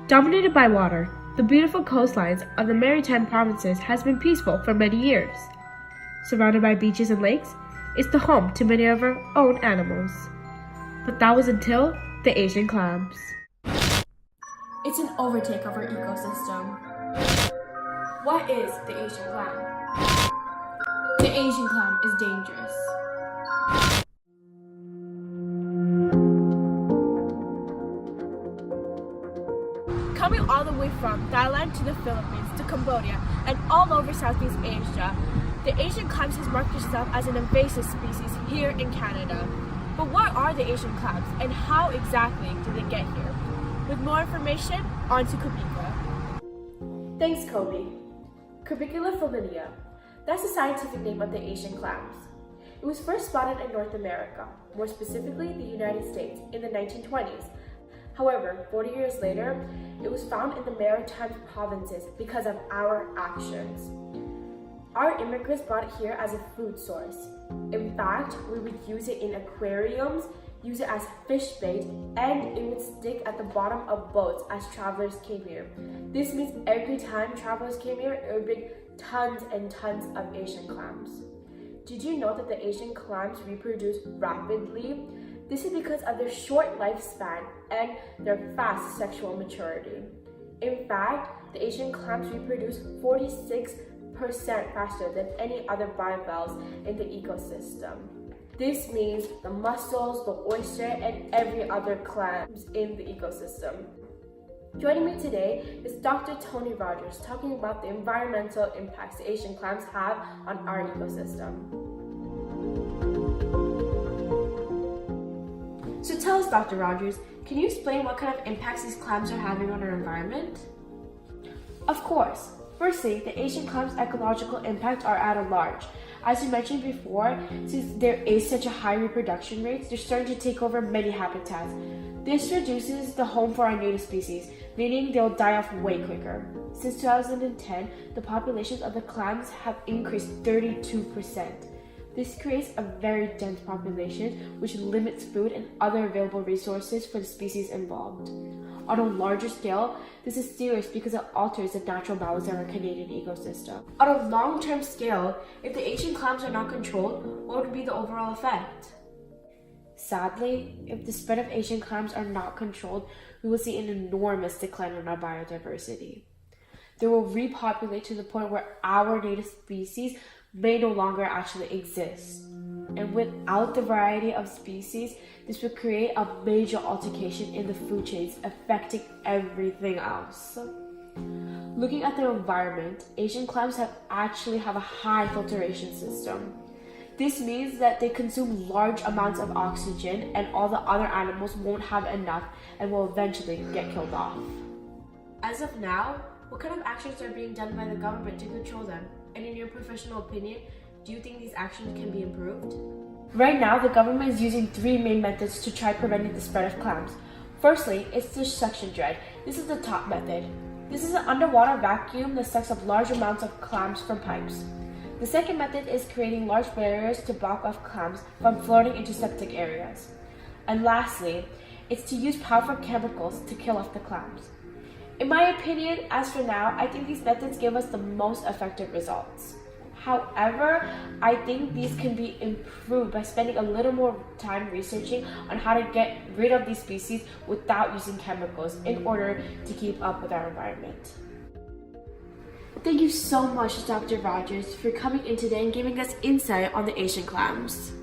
Dominated by water, the beautiful coastlines of the maritime provinces has been peaceful for many years. Surrounded by beaches and lakes, it's the home to many of our own animals. But that was until the Asian clams. It's an overtake of our ecosystem. What is the Asian clam? The Asian clam is dangerous. Coming all the way from Thailand to the Philippines to Cambodia and all over Southeast Asia, the Asian clams has marked itself as an invasive species here in Canada. But what are the Asian clams and how exactly did they get here? With more information, on to Kubika. Thanks, Kobe. Curbicula felinia. That's the scientific name of the Asian clams. It was first spotted in North America, more specifically the United States, in the 1920s. However, 40 years later, it was found in the maritime provinces because of our actions. Our immigrants brought it here as a food source. In fact, we would use it in aquariums, use it as fish bait, and it would stick at the bottom of boats as travelers came here. This means every time travelers came here, it would bring tons and tons of Asian clams. Did you know that the Asian clams reproduce rapidly? This is because of their short lifespan and their fast sexual maturity. In fact, the Asian clams reproduce 46% faster than any other bivalves in the ecosystem. This means the mussels, the oyster, and every other clams in the ecosystem. Joining me today is Dr. Tony Rogers talking about the environmental impacts the Asian clams have on our ecosystem. So tell us, Dr. Rogers, can you explain what kind of impacts these clams are having on our environment? Of course. Firstly, the Asian clams' ecological impact are at a large. As you mentioned before, since there is such a high reproduction rate, they're starting to take over many habitats. This reduces the home for our native species, meaning they'll die off way quicker. Since 2010, the populations of the clams have increased 32%. This creates a very dense population, which limits food and other available resources for the species involved. On a larger scale, this is serious because it alters the natural balance of our Canadian ecosystem. On a long-term scale, if the Asian clams are not controlled, what would be the overall effect? Sadly, if the spread of Asian clams are not controlled, we will see an enormous decline in our biodiversity. They will repopulate to the point where our native species may no longer actually exist. And without the variety of species, this would create a major altercation in the food chains, affecting everything else. Looking at their environment, Asian clams actually have a high filtration system. This means that they consume large amounts of oxygen and all the other animals won't have enough and will eventually get killed off. As of now, what kind of actions are being done by the government to control them? And in your professional opinion, do you think these actions can be improved? Right now, the government is using three main methods to try preventing the spread of clams. Firstly, it's the suction dredge. This is the top method. This is an underwater vacuum that sucks up large amounts of clams from pipes. The second method is creating large barriers to block off clams from floating into septic areas. And lastly, it's to use powerful chemicals to kill off the clams. In my opinion, as for now, I think these methods give us the most effective results. However, I think these can be improved by spending a little more time researching on how to get rid of these species without using chemicals in order to keep up with our environment. Thank you so much, Dr. Rogers, for coming in today and giving us insight on the Asian clams.